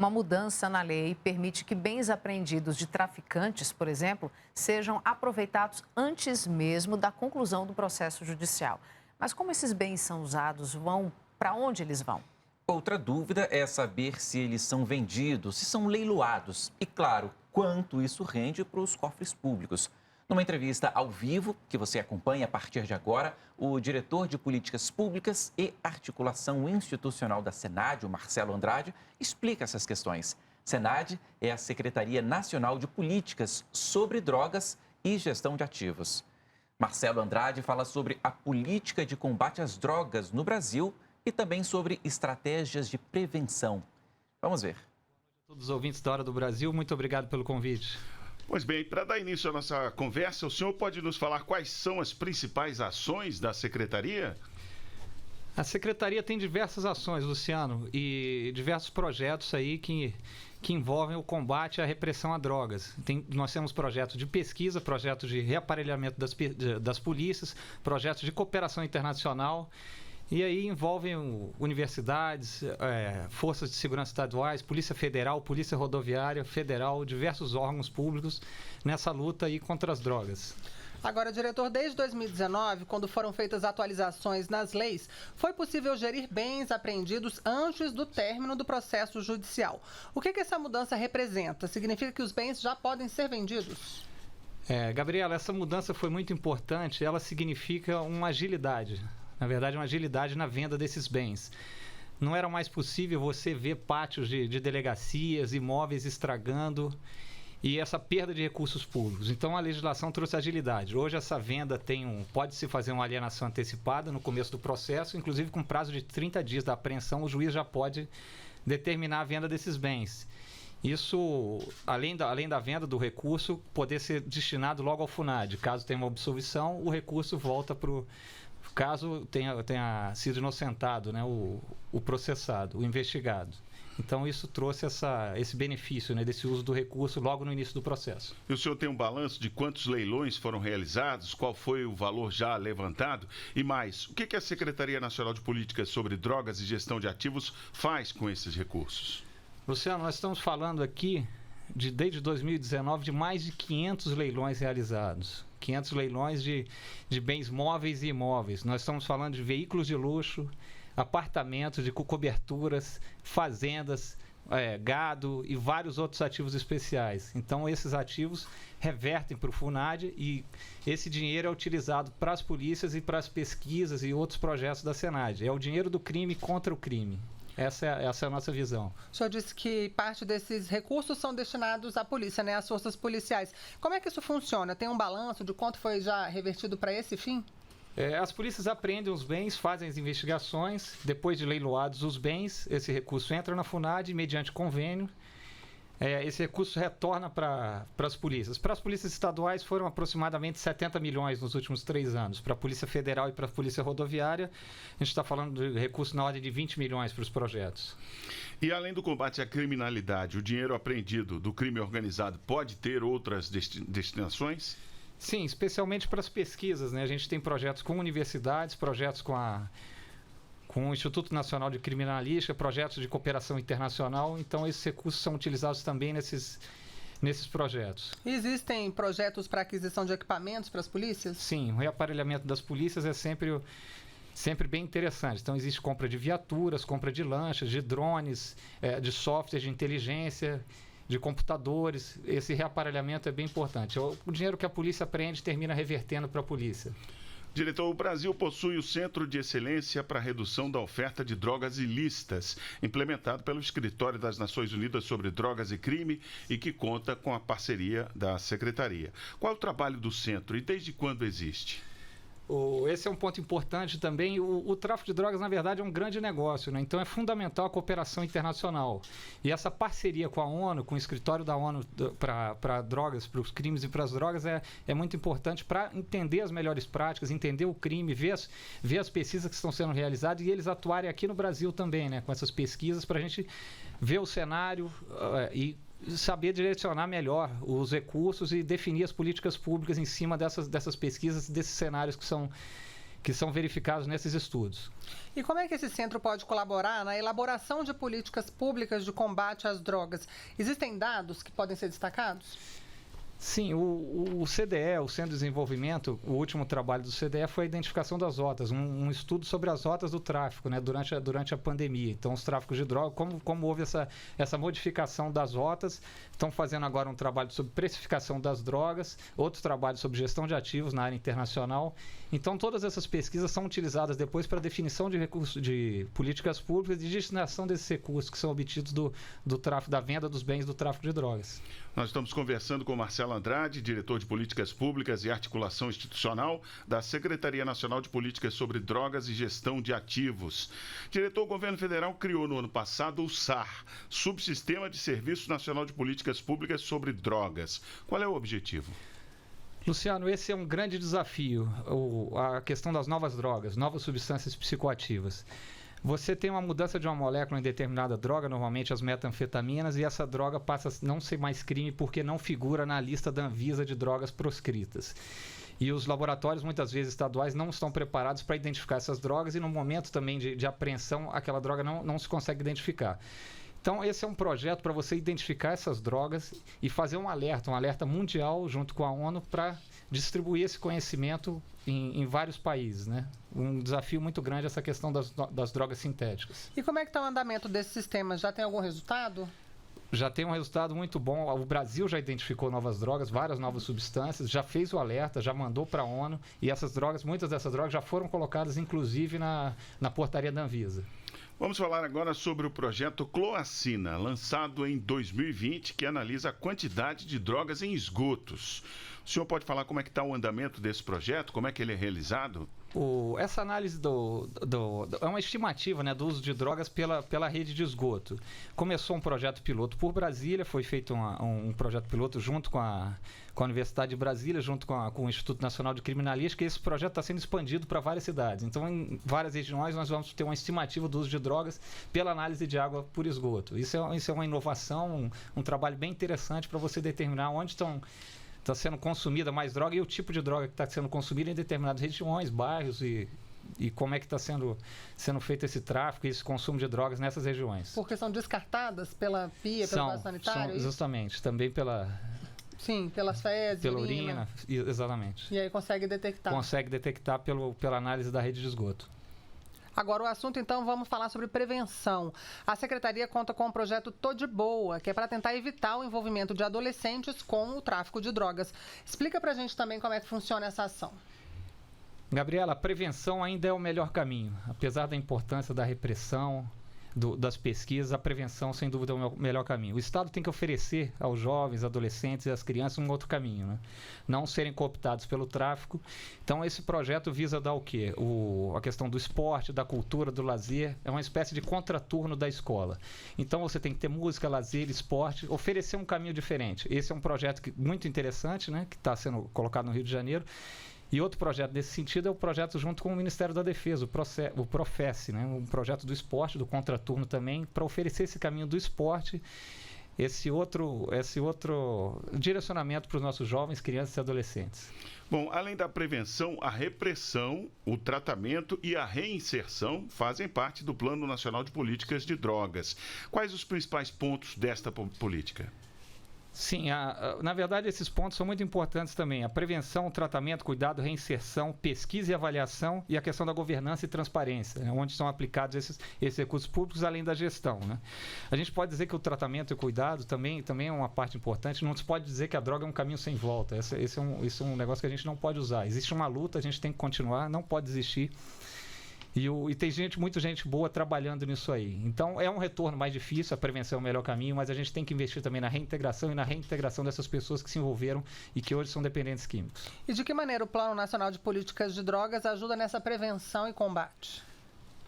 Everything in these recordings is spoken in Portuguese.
Uma mudança na lei permite que bens apreendidos de traficantes, por exemplo, sejam aproveitados antes mesmo da conclusão do processo judicial. Mas como esses bens são usados, para onde eles vão? Outra dúvida é saber se eles são vendidos, se são leiloados e, claro, quanto isso rende para os cofres públicos. Numa entrevista ao vivo, que você acompanha a partir de agora, o diretor de Políticas Públicas e Articulação Institucional da SENAD, o Marcelo Andrade, explica essas questões. SENAD é a Secretaria Nacional de Políticas sobre Drogas e Gestão de Ativos. Marcelo Andrade fala sobre a política de combate às drogas no Brasil e também sobre estratégias de prevenção. Vamos ver. Todos os ouvintes da Hora do Brasil, muito obrigado pelo convite. Pois bem, para dar início à nossa conversa, o senhor pode nos falar quais são as principais ações da Secretaria? A Secretaria tem diversas ações, Luciano, e diversos projetos aí que envolvem o combate à repressão a drogas. Nós temos projetos de pesquisa, projetos de reaparelhamento das polícias, projetos de cooperação internacional. E aí envolvem universidades, forças de segurança estaduais, Polícia Federal, Polícia Rodoviária Federal, diversos órgãos públicos nessa luta aí contra as drogas. Agora, diretor, desde 2019, quando foram feitas atualizações nas leis, foi possível gerir bens apreendidos antes do término do processo judicial. O que essa mudança representa? Significa que os bens já podem ser vendidos? Gabriela, essa mudança foi muito importante, ela significa uma agilidade. Na verdade, uma agilidade na venda desses bens. Não era mais possível você ver pátios de delegacias, imóveis estragando e essa perda de recursos públicos. Então, a legislação trouxe agilidade. Hoje, essa venda pode-se fazer uma alienação antecipada no começo do processo, inclusive com prazo de 30 dias da apreensão, o juiz já pode determinar a venda desses bens. Isso, além da venda do recurso, poder ser destinado logo ao FUNAD. Caso tenha uma absolvição, o recurso volta para o... Caso tenha sido inocentado, né, o processado, o investigado. Então, isso trouxe esse benefício, né, desse uso do recurso logo no início do processo. E o senhor tem um balanço de quantos leilões foram realizados, qual foi o valor já levantado? E mais, o que a Secretaria Nacional de Políticas sobre Drogas e Gestão de Ativos faz com esses recursos? Luciano, nós estamos falando aqui, desde 2019, de mais de 500 leilões realizados. 500 leilões de bens móveis e imóveis. Nós estamos falando de veículos de luxo, apartamentos, de coberturas, fazendas, gado e vários outros ativos especiais. Então, esses ativos revertem para o FUNAD e esse dinheiro é utilizado para as polícias e para as pesquisas e outros projetos da SENAD. É o dinheiro do crime contra o crime. Essa é a nossa visão. O senhor disse que parte desses recursos são destinados à polícia, né, às forças policiais. Como é que isso funciona? Tem um balanço de quanto foi já revertido para esse fim? As polícias apreendem os bens, fazem as investigações, depois de leiloados os bens, esse recurso entra na FUNAD mediante convênio. Esse recurso retorna para as polícias. Para as polícias estaduais foram aproximadamente 70 milhões nos últimos 3 anos. Para a Polícia Federal e para a Polícia Rodoviária, a gente está falando de recurso na ordem de 20 milhões para os projetos. E além do combate à criminalidade, o dinheiro apreendido do crime organizado pode ter outras destinações? Sim, especialmente para as pesquisas, né? A gente tem projetos com universidades, projetos com o Instituto Nacional de Criminalística, projetos de cooperação internacional. Então, esses recursos são utilizados também nesses projetos. Existem projetos para aquisição de equipamentos para as polícias? Sim, o reaparelhamento das polícias é sempre bem interessante. Então, existe compra de viaturas, compra de lanchas, de drones, de softwares de inteligência, de computadores. Esse reaparelhamento é bem importante. O dinheiro que a polícia apreende termina revertendo para a polícia. Diretor, o Brasil possui o Centro de Excelência para a Redução da Oferta de Drogas Ilícitas, implementado pelo Escritório das Nações Unidas sobre Drogas e Crime e que conta com a parceria da Secretaria. Qual é o trabalho do centro e desde quando existe? Esse é um ponto importante também. O tráfico de drogas, na verdade, é um grande negócio, né? Então, é fundamental a cooperação internacional. E essa parceria com a ONU, com o escritório da ONU para drogas, para os crimes e para as drogas, é muito importante para entender as melhores práticas, entender o crime, ver as pesquisas que estão sendo realizadas e eles atuarem aqui no Brasil também, né? Com essas pesquisas, para a gente ver o cenário e saber direcionar melhor os recursos e definir as políticas públicas em cima dessas pesquisas, desses cenários que são verificados nesses estudos. E como é que esse centro pode colaborar na elaboração de políticas públicas de combate às drogas? Existem dados que podem ser destacados? Sim, o CDE, o Centro de Desenvolvimento, o último trabalho do CDE foi a identificação das rotas, um estudo sobre as rotas do tráfico, né, durante a pandemia. Então, os tráficos de droga, como houve essa modificação das rotas, estão fazendo agora um trabalho sobre precificação das drogas, outro trabalho sobre gestão de ativos na área internacional. Então, todas essas pesquisas são utilizadas depois para a definição de recursos, de políticas públicas e de destinação desses recursos que são obtidos do tráfico, da venda dos bens do tráfico de drogas. Nós estamos conversando com Marcelo Andrade, diretor de Políticas Públicas e Articulação Institucional da Secretaria Nacional de Políticas sobre Drogas e Gestão de Ativos. Diretor, o governo federal criou no ano passado o SAR, Subsistema de Serviço Nacional de Políticas Públicas sobre Drogas. Qual é o objetivo? Luciano, esse é um grande desafio, a questão das novas drogas, novas substâncias psicoativas. Você tem uma mudança de uma molécula em determinada droga, normalmente as metanfetaminas, e essa droga passa a não ser mais crime porque não figura na lista da Anvisa de drogas proscritas. E os laboratórios, muitas vezes estaduais, não estão preparados para identificar essas drogas e no momento também de apreensão, aquela droga não se consegue identificar. Então, esse é um projeto para você identificar essas drogas e fazer um alerta mundial junto com a ONU para distribuir esse conhecimento em vários países, né? Um desafio muito grande essa questão das drogas sintéticas. E como é que está o andamento desse sistema? Já tem algum resultado? Já tem um resultado muito bom. O Brasil já identificou novas drogas, várias novas substâncias, já fez o alerta, já mandou para a ONU e essas drogas, muitas dessas drogas já foram colocadas inclusive na portaria da Anvisa. Vamos falar agora sobre o projeto Cloacina, lançado em 2020, que analisa a quantidade de drogas em esgotos. O senhor pode falar como é que está o andamento desse projeto, como é que ele é realizado? Essa análise é uma estimativa, né, do uso de drogas pela rede de esgoto. Começou um projeto piloto por Brasília, foi feito um projeto piloto junto com a Universidade de Brasília, junto com o Instituto Nacional de Criminalística, e esse projeto está sendo expandido para várias cidades. Então, em várias regiões, nós vamos ter uma estimativa do uso de drogas pela análise de água por esgoto. Isso é uma inovação, um trabalho bem interessante para você determinar onde está sendo consumida mais droga e o tipo de droga que está sendo consumida em determinadas regiões, bairros e como é que está sendo feito esse tráfico e esse consumo de drogas nessas regiões. Porque são descartadas pela pia, pelo vaso sanitário? Justamente, também Sim, pelas fezes, pela urina, exatamente. E aí consegue detectar? Consegue detectar pela análise da rede de esgoto. Agora o assunto, então, vamos falar sobre prevenção. A Secretaria conta com o projeto Tô de Boa, que é para tentar evitar o envolvimento de adolescentes com o tráfico de drogas. Explica pra gente também como é que funciona essa ação. Gabriela, a prevenção ainda é o melhor caminho. Apesar da importância da repressão, das pesquisas, a prevenção, sem dúvida, é o melhor caminho. O Estado tem que oferecer aos jovens, adolescentes e às crianças um outro caminho, né? Não serem cooptados pelo tráfico. Então, esse projeto visa dar o quê? A questão do esporte, da cultura, do lazer. É uma espécie de contraturno da escola. Então, você tem que ter música, lazer, esporte, oferecer um caminho diferente. Esse é um projeto muito interessante, né? Que está sendo colocado no Rio de Janeiro. E outro projeto nesse sentido é o projeto junto com o Ministério da Defesa, o Professe, né? Um projeto do esporte, do contraturno também, para oferecer esse caminho do esporte, esse outro direcionamento para os nossos jovens, crianças e adolescentes. Bom, além da prevenção, a repressão, o tratamento e a reinserção fazem parte do Plano Nacional de Políticas de Drogas. Quais os principais pontos desta política? Sim, na verdade esses pontos são muito importantes também. A prevenção, o tratamento, cuidado, reinserção, pesquisa e avaliação e a questão da governança e transparência, né, onde são aplicados esses recursos públicos, além da gestão, né? A gente pode dizer que o tratamento e o cuidado também é uma parte importante. Não se pode dizer que a droga é um caminho sem volta. Esse é um negócio que a gente não pode usar. Existe uma luta, a gente tem que continuar, não pode desistir. E tem muita gente boa trabalhando nisso aí. Então, é um retorno mais difícil, a prevenção é o melhor caminho, mas a gente tem que investir também na reintegração dessas pessoas que se envolveram e que hoje são dependentes químicos. E de que maneira o Plano Nacional de Políticas de Drogas ajuda nessa prevenção e combate?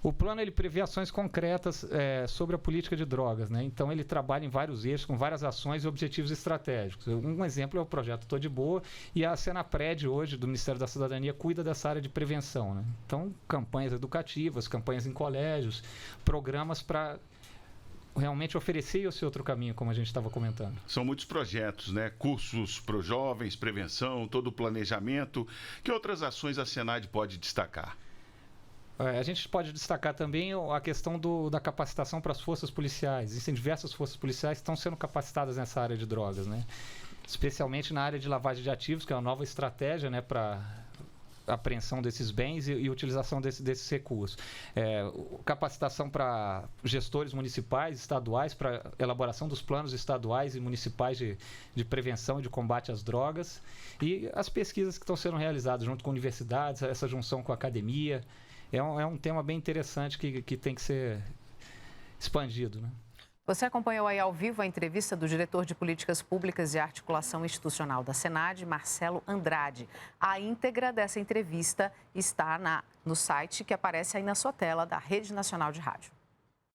O plano ele prevê ações concretas sobre a política de drogas, né? Então ele trabalha em vários eixos, com várias ações e objetivos estratégicos. Um exemplo é o projeto Tô de Boa e a Senapred hoje, do Ministério da Cidadania, cuida dessa área de prevenção, né? Então, campanhas educativas, campanhas em colégios, programas para realmente oferecer esse outro caminho, como a gente estava comentando. São muitos projetos, né? Cursos para os jovens, prevenção, todo o planejamento. Que outras ações a Senad pode destacar? A gente pode destacar também a questão da capacitação para as forças policiais. Existem diversas forças policiais que estão sendo capacitadas nessa área de drogas, né? Especialmente na área de lavagem de ativos, que é uma nova estratégia, né, para apreensão desses bens e utilização desses recursos. Capacitação para gestores municipais, estaduais, para elaboração dos planos estaduais e municipais de prevenção e de combate às drogas, e as pesquisas que estão sendo realizadas junto com universidades, essa junção com a academia. É um tema bem interessante que tem que ser expandido, né? Você acompanhou aí ao vivo a entrevista do diretor de Políticas Públicas e Articulação Institucional da Senad, Marcelo Andrade. A íntegra dessa entrevista está no site que aparece aí na sua tela da Rede Nacional de Rádio.